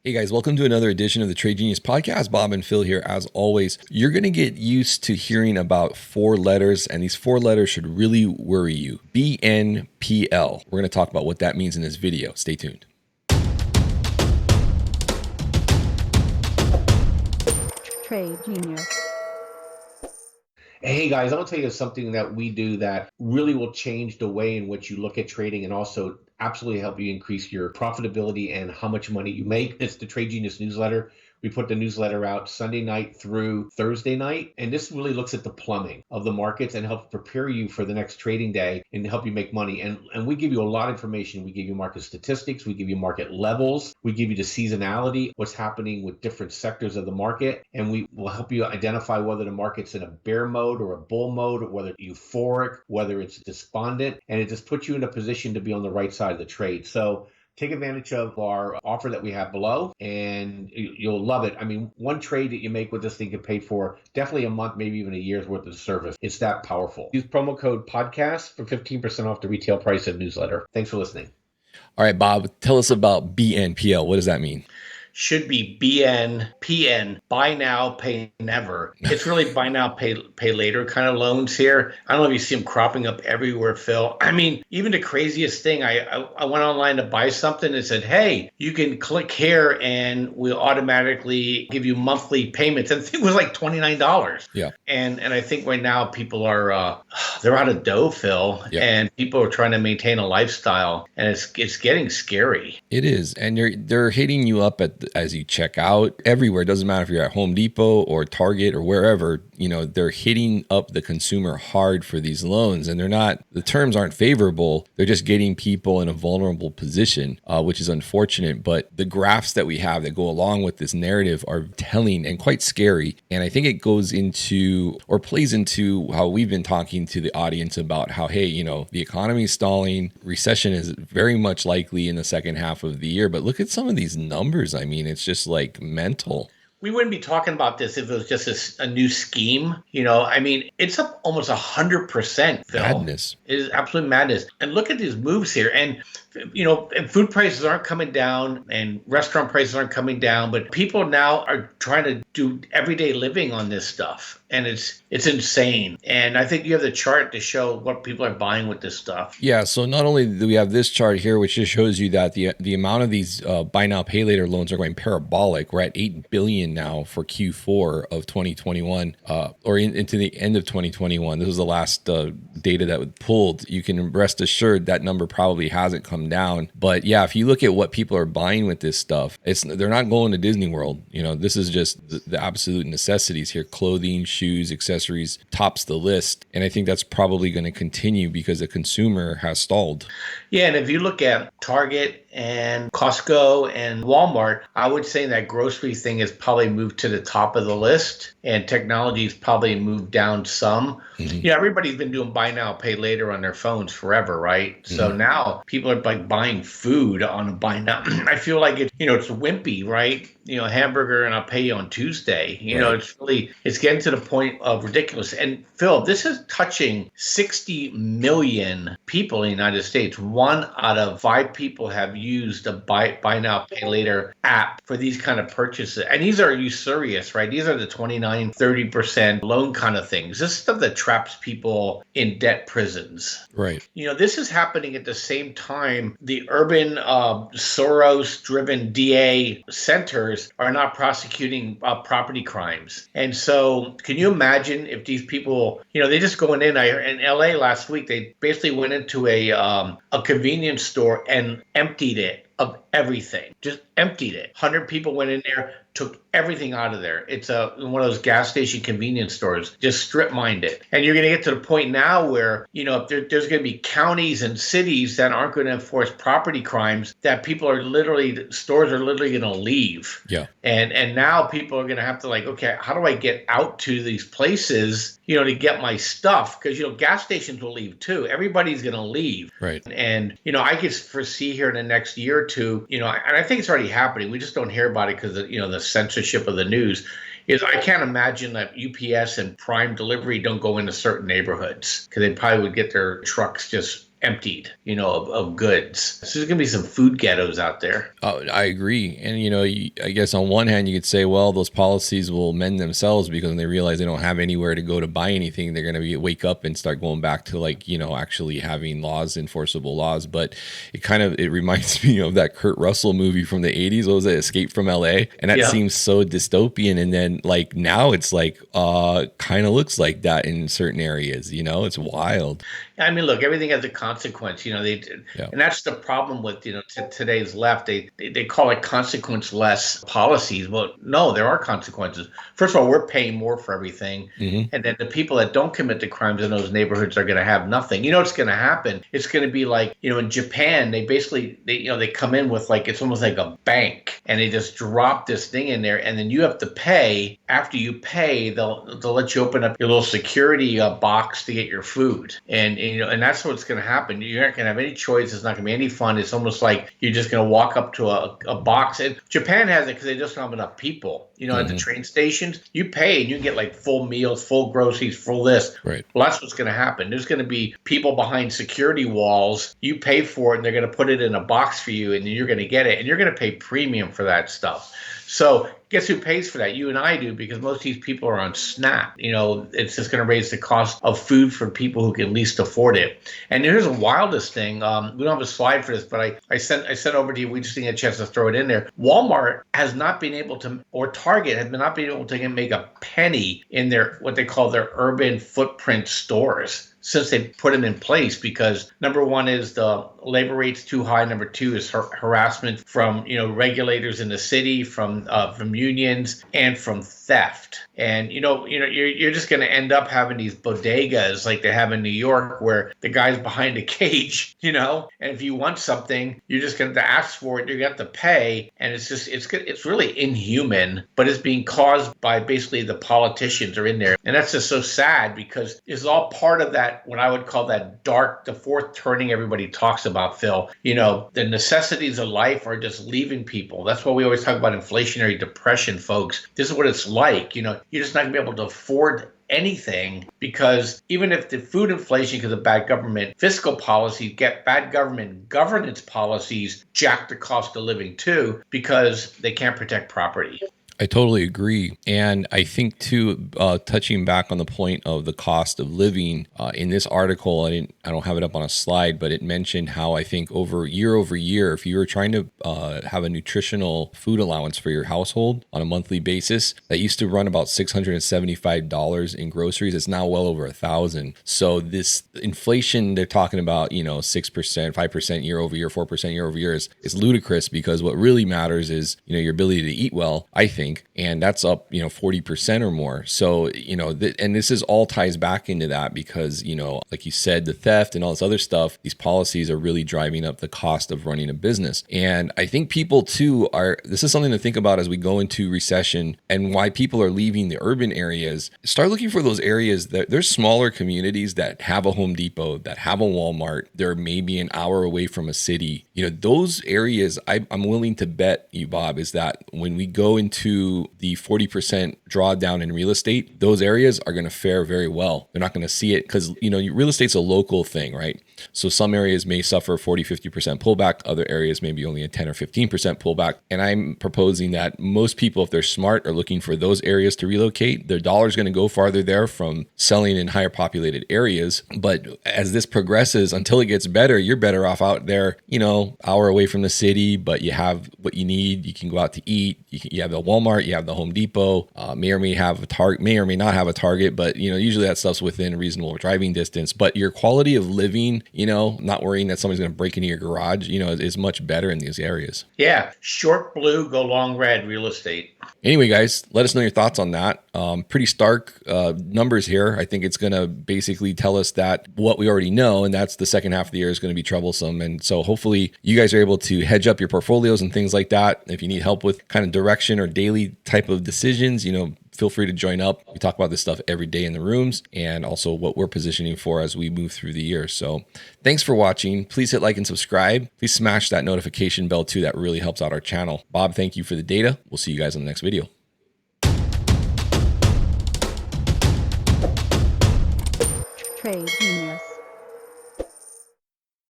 Hey guys, welcome to another edition of the Trade Genius Podcast. Bob and Phil here. As always, you're going to get used to hearing about four letters, and these four letters should really worry you. BNPL. We're going to talk about what that means in this video. Stay tuned. Trade Genius. Hey guys, I'm gonna tell you something that we do that really will change the way in which you look at trading and also absolutely help you increase your profitability and how much money you make. It's the Trade Genius newsletter. We put the newsletter out Sunday night through Thursday night, and this really looks at the plumbing of the markets and helps prepare you for the next trading day and help you make money. And we give you a lot of information. We give you market statistics, we give you market levels, we give you the seasonality, what's happening with different sectors of the market, and we will help you identify whether the market's in a bear mode or a bull mode, or whether it's euphoric, whether it's despondent, and it just puts you in a position to be on the right side of the trade. So take advantage of our offer that we have below, and you'll love it. I mean, one trade that you make with this thing can pay for definitely a month, maybe even a year's worth of service. It's that powerful. Use promo code PODCAST for 15% off the retail price of newsletter. Thanks for listening. All right, Bob, tell us about BNPL. What does that mean? Should be BNPN, buy now, pay never. It's really buy now, pay later kind of loans here. I don't know if you see them cropping up everywhere, Phil. I mean, even the craziest thing, I went online to buy something and said, hey, you can click here and we'll automatically give you monthly payments. And the thing was like $29. Yeah. And I think right now people are, they're out of dough, Phil, yeah. And people are trying to maintain a lifestyle, and it's getting scary. It is. And they're hitting you up as you check out everywhere. It doesn't matter if you're at Home Depot or Target or wherever, they're hitting up the consumer hard for these loans, and the terms aren't favorable. They're just getting people in a vulnerable position, which is unfortunate. But the graphs that we have that go along with this narrative are telling and quite scary. And I think it goes into or plays into how we've been talking to the audience about how, hey, the economy is stalling. Recession is very much likely in the second half of the year. But look at some of these numbers. I mean, it's just like mental. We wouldn't be talking about this if it was just a new scheme. I mean, it's up almost 100%, Phil. Madness. It is absolute madness. And look at these moves here. And, and food prices aren't coming down and restaurant prices aren't coming down, but people now are trying to do everyday living on this stuff. And it's insane. And I think you have the chart to show what people are buying with this stuff. Yeah. So not only do we have this chart here, which just shows you that the amount of these buy now, pay later loans are going parabolic. We're at 8 billion now for Q4 of 2021 or into the end of 2021. This was the last data that was pulled. You can rest assured that number probably hasn't come down. But yeah, if you look at what people are buying with this stuff, they're not going to Disney World. This is just the absolute necessities here. Clothing, shoes, accessories tops the list. And I think that's probably going to continue because the consumer has stalled. Yeah, and if you look at Target and Costco and Walmart, I would say that grocery thing has probably moved to the top of the list, and technology's probably moved down some. Mm-hmm. Everybody's been doing buy now, pay later on their phones forever, right? Mm-hmm. So now people are like buying food on a buy now. I feel like it's wimpy, right? Hamburger and I'll pay you on Tuesday. Right. It's getting to the point of ridiculous. And Phil, this is touching 60 million people in the United States. 1 out of 5 people have used a buy now, pay later app for these kind of purchases. And these are usurious, right? These are the 29, 30% loan kind of things. This is stuff that traps people in debt prisons. Right. This is happening at the same time the urban Soros-driven DA centers are not prosecuting property crimes. And so can you imagine if these people, they just going in LA last week, they basically went into a convenience store and emptied it of everything, just emptied it. 100 people went in there, took everything out of there. It's one of those gas station convenience stores, just strip mined it. And you're going to get to the point now where, there's going to be counties and cities that aren't going to enforce property crimes, that stores are literally going to leave. Yeah. And now people are going to have to okay, how do I get out to these places, to get my stuff? Because, gas stations will leave too. Everybody's going to leave. Right. And, I could foresee here in the next year or two, and I think it's already happening. We just don't hear about it because, the censorship of the news. is I can't imagine that UPS and Prime Delivery don't go into certain neighborhoods because they probably would get their trucks just emptied, of goods. So there's going to be some food ghettos out there. I agree. And, I guess on one hand, you could say, well, those policies will mend themselves because when they realize they don't have anywhere to go to buy anything, they're going to wake up and start going back to actually having laws, enforceable laws. But it reminds me of that Kurt Russell movie from the 80s. What was it? Escape from LA. And that seems so dystopian. And then now it's kind of looks like that in certain areas, it's wild. I mean, look, everything has a consequence, and that's the problem with, today's left. They call it consequence-less policies. Well, no, there are consequences. First of all, we're paying more for everything. Mm-hmm. And then the people that don't commit the crimes in those neighborhoods are going to have nothing. You know what's going to happen? It's going to be like, in Japan, they basically, they come in with it's almost like a bank, and they just drop this thing in there, and then you have to pay. After you pay, they'll let you open up your little security box to get your food. And that's what's going to happen. You're not going to have any choice. It's not going to be any fun. It's almost like you're just going to walk up to a box. And Japan has it because they just don't have enough people. At the train stations, you pay and you get full meals, full groceries, full this. Right. Well, that's what's going to happen. There's going to be people behind security walls. You pay for it and they're going to put it in a box for you and then you're going to get it. And you're going to pay premium for that stuff. So guess who pays for that? You and I do, because most of these people are on SNAP. It's just going to raise the cost of food for people who can least afford it. And here's the wildest thing. We don't have a slide for this, but I sent over to you. We just didn't get a chance to throw it in there. Walmart has not been able to, or Target has not been able to make a penny in their what they call their urban footprint stores since they put them in place, because number one is the labor rate's too high. Number two is harassment from regulators in the city, from unions, and from theft. And you're just going to end up having these bodegas like they have in New York, where the guy's behind a cage, and if you want something, you're just going to ask for it. You're going to have to pay, and it's really inhuman. But it's being caused by basically the politicians are in there, and that's just so sad because it's all part of that. What I would call that the fourth turning everybody talks about, Phil. The necessities of life are just leaving people. That's why we always talk about inflationary depression, folks. This is what it's like. You're just not going to be able to afford anything, because even if the food inflation because of bad government fiscal policies, get bad government governance policies jack the cost of living too, because they can't protect property. I totally agree. And I think too, touching back on the point of the cost of living, in this article, I don't have it up on a slide, but it mentioned how I think over year, if you were trying to have a nutritional food allowance for your household on a monthly basis, that used to run about $675 in groceries. It's now well over $1,000. So this inflation they're talking about, 6%, 5% year over year, 4% year over year is ludicrous, because what really matters is, your ability to eat well, I think. And that's up, 40% or more. So, and this is all ties back into that because, like you said, the theft and all this other stuff, these policies are really driving up the cost of running a business. And I think people too this is something to think about as we go into recession and why people are leaving the urban areas. Start looking for those areas that there's smaller communities that have a Home Depot, that have a Walmart. They're maybe an hour away from a city. Those areas, I'm willing to bet you, Bob, is that when we go into the 40% drawdown in real estate, those areas are going to fare very well. They're not going to see it because, real estate's a local thing, right? So some areas may suffer 40, 50% pullback. Other areas maybe only a 10 or 15% pullback. And I'm proposing that most people, if they're smart, are looking for those areas to relocate. Their dollar's going to go farther there from selling in higher populated areas. But as this progresses, until it gets better, you're better off out there, hour away from the city, but you have what you need. You can go out to eat. You have the Walmart, you have the Home Depot, may or may have a Target, may or may not have a Target, but usually that stuff's within a reasonable driving distance. But your quality of living, not worrying that somebody's going to break into your garage, is much better in these areas. Yeah, short blue, go long red real estate. Anyway, guys, let us know your thoughts on that. Pretty stark numbers here. I think it's going to basically tell us that what we already know, and that's the second half of the year is going to be troublesome. And so hopefully you guys are able to hedge up your portfolios and things like that. If you need help with kind of direction or daily type of decisions, feel free to join up. We talk about this stuff every day in the rooms, and also what we're positioning for as we move through the year. So thanks for watching. Please hit like and subscribe. Please smash that notification bell too. That really helps out our channel. Bob, thank you for the data. We'll see you guys on the next video. Trade Junior.